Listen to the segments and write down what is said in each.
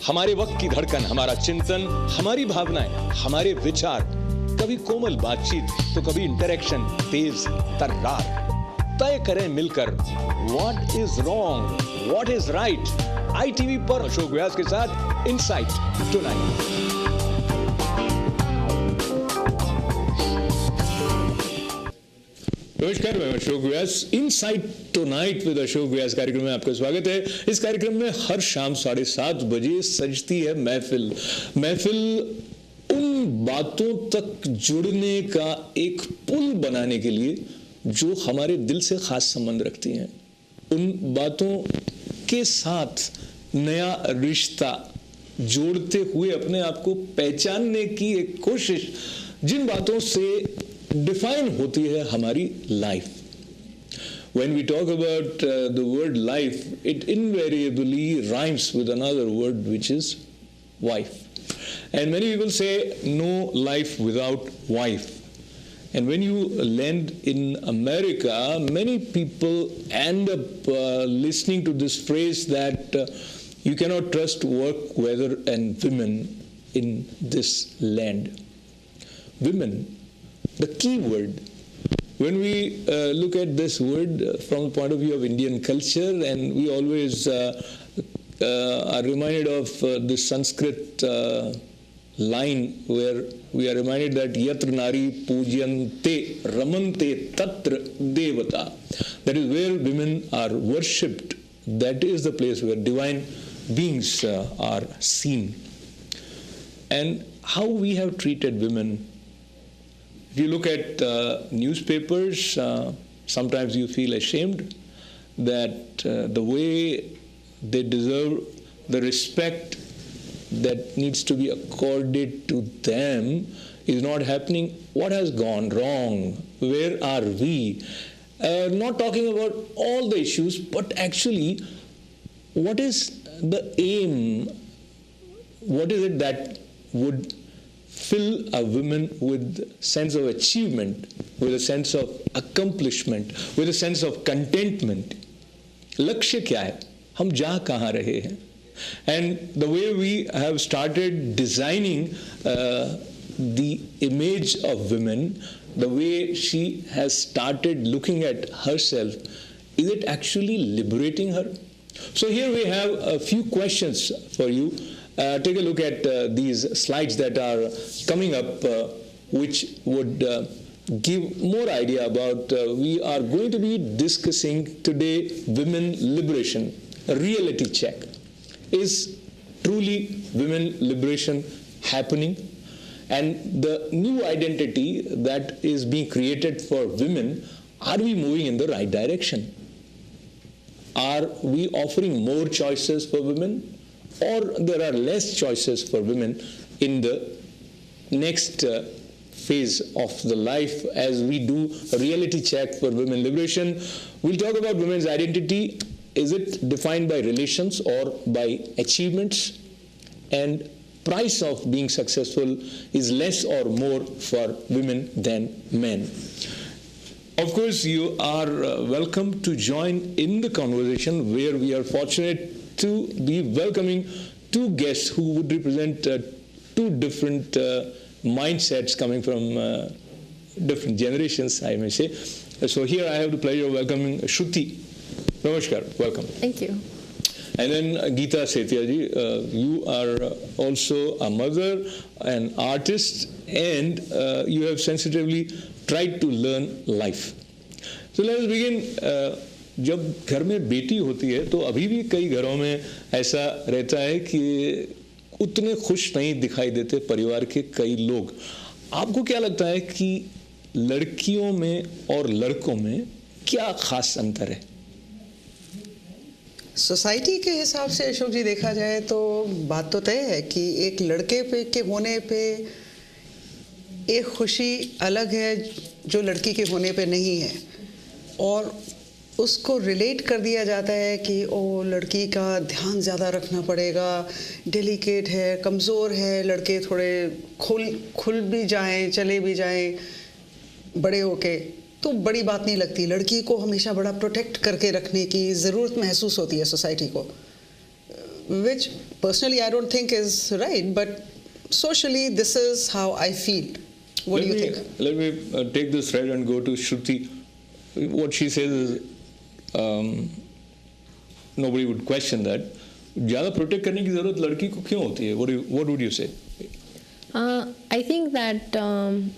हमारे वक्त की धड़कन, हमारा चिंतन, हमारी भावनाएं, हमारे विचार, कभी कोमल बातचीत तो कभी इंटरेक्शन तेज तर्रार। तय करें मिलकर what is wrong, what is right. ITV पर अशोक व्यास के साथ इनसाइट टुनाइट। नमस्कार, मैं अशोक व्यास। इनसाइट टुनाइट विद अशोक व्यास कार्यक्रम में आपका स्वागत है। इस कार्यक्रम में हर शाम 7:30 बजे सजती है महफिल उन बातों तक जुड़ने का एक पुल बनाने के लिए जो हमारे दिल से खास संबंध रखती हैं। उन बातों के साथ नया रिश्ता जोड़ते हुए अपने आप को पहचानने की एक कोशिश, जिन बातों से डिफाइन होती है हमारी life. When we talk about the word life, it invariably rhymes with another word which is wife. And many people say no life without wife. And when you land in America, many people end up listening to this phrase that you cannot trust work, weather, and women in this land. Women. The key word, when we look at this word from the point of view of Indian culture, and we always are reminded of this Sanskrit line where we are reminded that yatra nari pujyante ramante tatra devata. That is where women are worshipped. That is the place where divine beings are seen. And how we have treated women. If you look at newspapers, sometimes you feel ashamed that the way they deserve the respect that needs to be accorded to them is not happening. What has gone wrong? Where are we? Not talking about all the issues, but actually, what is the aim? What is it that would fill a woman with sense of achievement, with a sense of accomplishment, with a sense of contentment? लक्ष्य क्या है? हम जा कहाँ रहे हैं? And the way we have started designing the image of women, the way she has started looking at herself, is it actually liberating her? So here we have a few questions for you. Take a look at these slides that are coming up, which would give more idea about. We are going to be discussing today women liberation, a reality check. Is truly women liberation happening? And the new identity that is being created for women, are we moving in the right direction? Are we offering more choices for women? Or there are less choices for women in the next phase of the life as we do a reality check for women liberation. We'll talk about women's identity. Is it defined by relations or by achievements? And price of being successful is less or more for women than men. Of course, you are welcome to join in the conversation, where we are fortunate to be welcoming two guests who would represent two different mindsets coming from different generations, I may say. So here I have the pleasure of welcoming Shruti. Namaskar, welcome. Thank you. And then Geeta Sethia ji, you are also a mother, an artist, and you have sensitively tried to learn life. So let us begin. जब घर में बेटी होती है तो अभी भी कई घरों में ऐसा रहता है कि उतने खुश नहीं दिखाई देते परिवार के कई लोग। आपको क्या लगता है कि लड़कियों में और लड़कों में क्या खास अंतर है? सोसाइटी के हिसाब से अशोक जी देखा जाए तो बात तो तय है कि एक लड़के पे के होने पे एक खुशी अलग है जो लड़की के होने पे नहीं है, और उसको रिलेट कर दिया जाता है कि ओ लड़की का ध्यान ज़्यादा रखना पड़ेगा, डेलिकेट है, कमज़ोर है, लड़के थोड़े खुल भी जाएं, चले भी जाएं बड़े होके तो बड़ी बात नहीं लगती। लड़की को हमेशा बड़ा प्रोटेक्ट करके रखने की ज़रूरत महसूस होती है सोसाइटी को। which personally I don't think is right, but socially this is how I feel. What do you think? Let me take this thread and go to Shruti. What she says is, nobody would question that. ज़्यादा protect करने की ज़रूरत लड़की को क्यों होती है? What would you say? I think that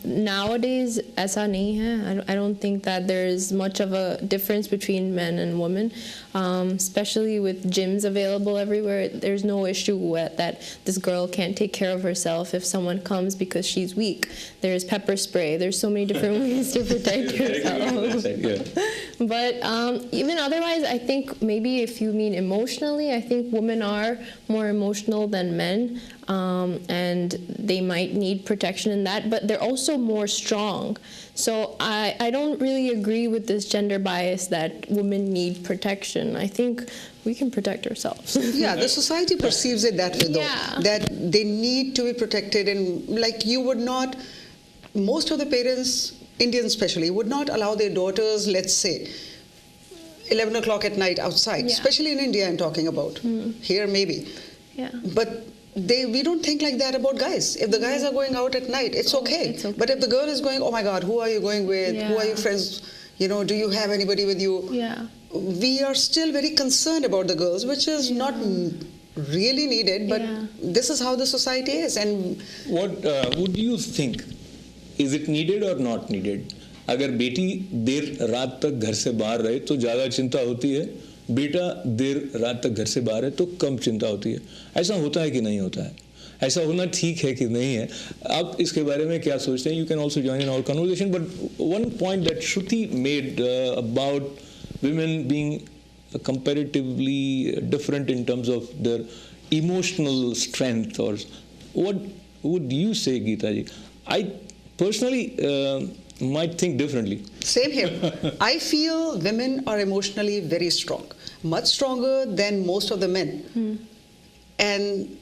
nowadays ऐसा नहीं है. I don't think that there is much of a difference between men and women, especially with gyms available everywhere. There's no issue that this girl can't take care of herself if someone comes because she's weak. There's pepper spray. There's so many different ways to protect yourself. But even otherwise, I think maybe if you mean emotionally, I think women are more emotional than men. And they might need protection in that, but they're also more strong. So I don't really agree with this gender bias that women need protection. I think we can protect ourselves. Yeah, the society perceives it that way though, Yeah. that they need to be protected, and like you would not, most of the parents, Indians especially, would not allow their daughters, let's say, 11 o'clock at night outside, Yeah. especially in India I'm talking about. Here maybe. Yeah. But we don't think like that about guys. If the guys are going out at night, it's okay. It's okay. But if the girl is going, oh my God, who are you going with? Who are your Yeah. friends? You know, do you have anybody with you? Yeah. We are still very concerned about the girls, which is not really needed, but Yeah. this is how the society is. And What would you think? Is it needed or not needed? अगर बेटी देर रात तक घर से बाहर रहे तो ज़्यादा चिंता होती है, बेटा देर रात तक घर से बाहर है तो कम चिंता होती है. ऐसा होता है कि नहीं होता है? ऐसा होना ठीक है कि नहीं है? आप इसके बारे में क्या सोचते हैं? You can also join in our conversation. But one point that Shruti made about women being comparatively different in terms of their emotional strength, or what would you say, Geeta ji? I personally might think differently. same here. I feel women are emotionally very strong, much stronger than most of the men. And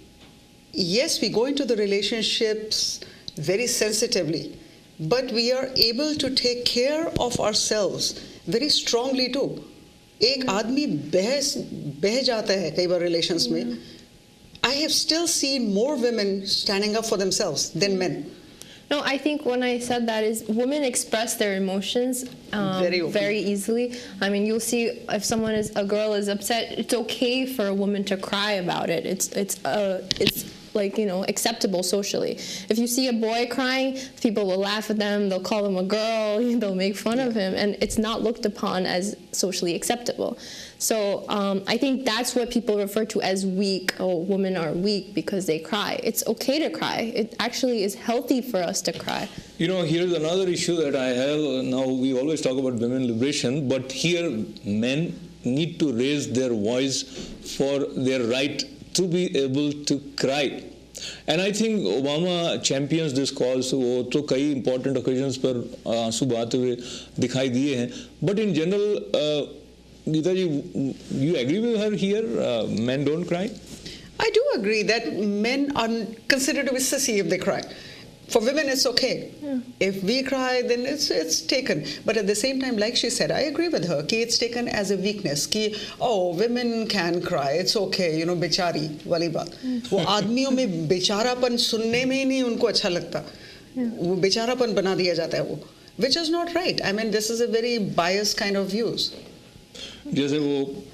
yes, we go into the relationships very sensitively, but we are able to take care of ourselves very strongly too. एक आदमी बह जाता है कई बार relations में. I have still seen more women standing up for themselves than men. No, I think when I said that is women express their emotions Very open. very easily. I mean, you'll see if a girl is upset, it's okay for a woman to cry about it. It's like, you know, acceptable socially. If you see a boy crying, people will laugh at them, they'll call him a girl, they'll make fun of him, and it's not looked upon as socially acceptable. So I think that's what people refer to as weak. Oh, women are weak because they cry. It's okay to cry. It actually is healthy for us to cry. You know, here's another issue that I have. Now, we always talk about women liberation, but here men need to raise their voice for their right to be able to cry. And I think Obama champions this cause. वो तो कई important occasions पर आंसू बहाते हुए दिखाई दिए हैं. But in general, Geeta ji, you agree with her here? Men don't cry? I do agree that men are considered to be sissy if they cry. For women, it's okay. If we cry, then it's taken. But at the same time, like she said, I agree with her. Ki it's taken as a weakness. Ki, oh, women can cry. It's okay. You know, बेचारी वाली बात. वो आदमियों में बेचारापन सुनने में ही नहीं उनको अच्छा लगता. वो बेचारापन बना दिया जाता है वो. Which is not right. I mean, this is a very biased kind of views. जैसे वो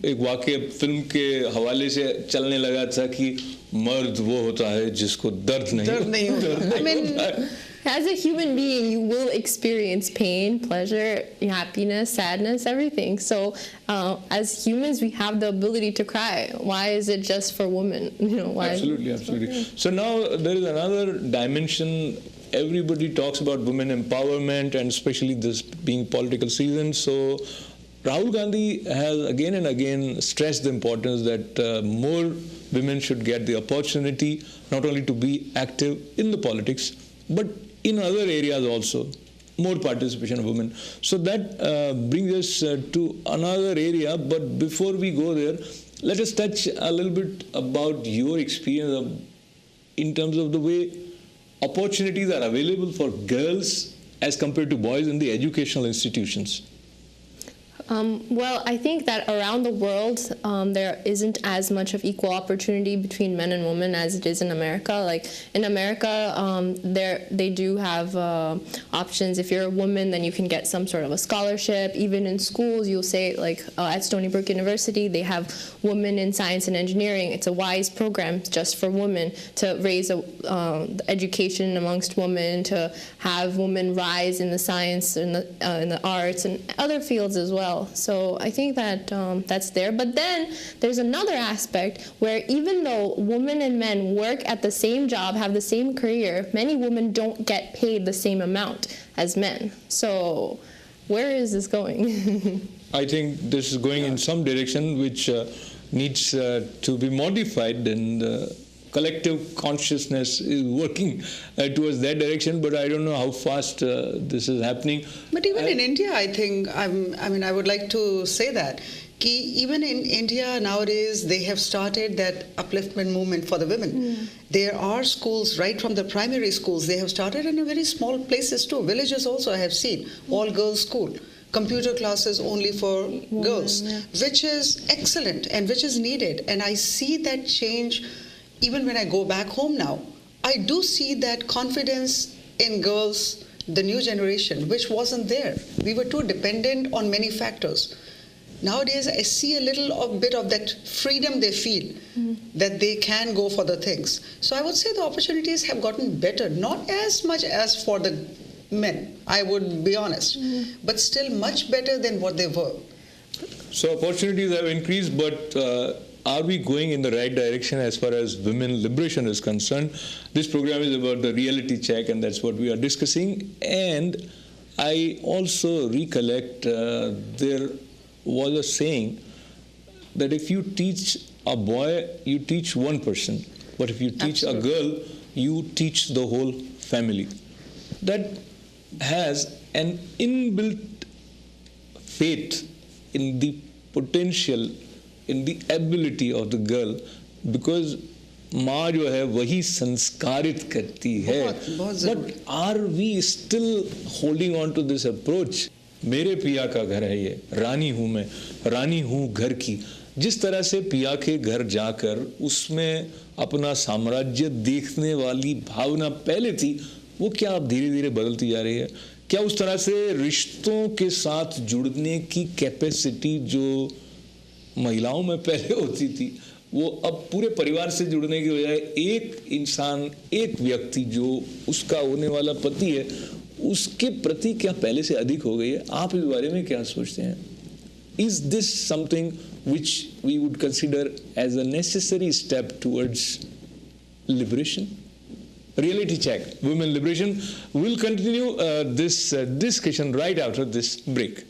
एक वाक़या फिल्म के हवाले से चलने लगा था कि मर्द वो होता है जिसको दर्द नहीं होता. I mean, as a human being, you will experience pain, pleasure, happiness, sadness, everything. So as humans, we have the ability to cry. Why is it just for women? You know, why? Absolutely. So now there is another dimension. Everybody talks about women empowerment, and especially this being political season. So Rahul Gandhi has again and again stressed the importance that more women should get the opportunity not only to be active in the politics, but in other areas also, more participation of women. So that brings us to another area, but before we go there, let us touch a little bit about your experience in terms of the way opportunities are available for girls as compared to boys in the educational institutions. Well, I think that around the world, there isn't as much of equal opportunity between men and women as it is in America. Like in America, they do have options. If you're a woman, then you can get some sort of a scholarship. Even in schools, you'll say like at Stony Brook University, they have Women in Science and Engineering. It's a WISE program just for women to raise education amongst women, to have women rise in the science and in the arts and other fields as well. So I think that that's there. But then there's another aspect where even though women and men work at the same job, have the same career, many women don't get paid the same amount as men. So where is this going? I think this is going in some direction which needs to be modified, and collective consciousness is working towards that direction, but I don't know how fast this is happening. But even in India, I think, I would like to say that even in India nowadays, they have started that upliftment movement for the women. There are schools, right from the primary schools, they have started in very small places too. Villages also I have seen, all girls school. Computer classes only for girls, which is excellent and which is needed. And I see that change even when I go back home now. I do see that confidence in girls, the new generation, which wasn't there. We were too dependent on many factors. Nowadays, I see a little bit of that freedom they feel, that they can go for the things. So I would say the opportunities have gotten better, not as much as for the men, I would be honest, but still much better than what they were. So opportunities have increased, but are we going in the right direction as far as women liberation is concerned? This program is about the reality check, and that's what we are discussing. And I also recollect there was a saying that if you teach a boy, you teach one person, but if you teach a girl, you teach the whole family. That has an inbuilt faith in the potential, in the ability of the girl, because माँ जो है वही संस्कारित करती है. But are we still holding on to this approach? मेरे पिया का घर है ये, रानी हूँ मैं, रानी हूँ घर की. जिस तरह से पिया के घर जाकर उसमें अपना साम्राज्य देखने वाली भावना पहले थी, वो क्या अब धीरे धीरे बदलती जा रही है? क्या उस तरह से रिश्तों के साथ जुड़ने की कैपेसिटी जो महिलाओं में पहले होती थी, वो अब पूरे परिवार से जुड़ने की बजाय एक इंसान, एक व्यक्ति जो उसका होने वाला पति है, उसके प्रति क्या पहले से अधिक हो गई है? आप इस बारे में क्या सोचते हैं? Is this something which we would consider as a necessary step towards liberation? Reality check, women liberation. We'll continue this discussion right after this break.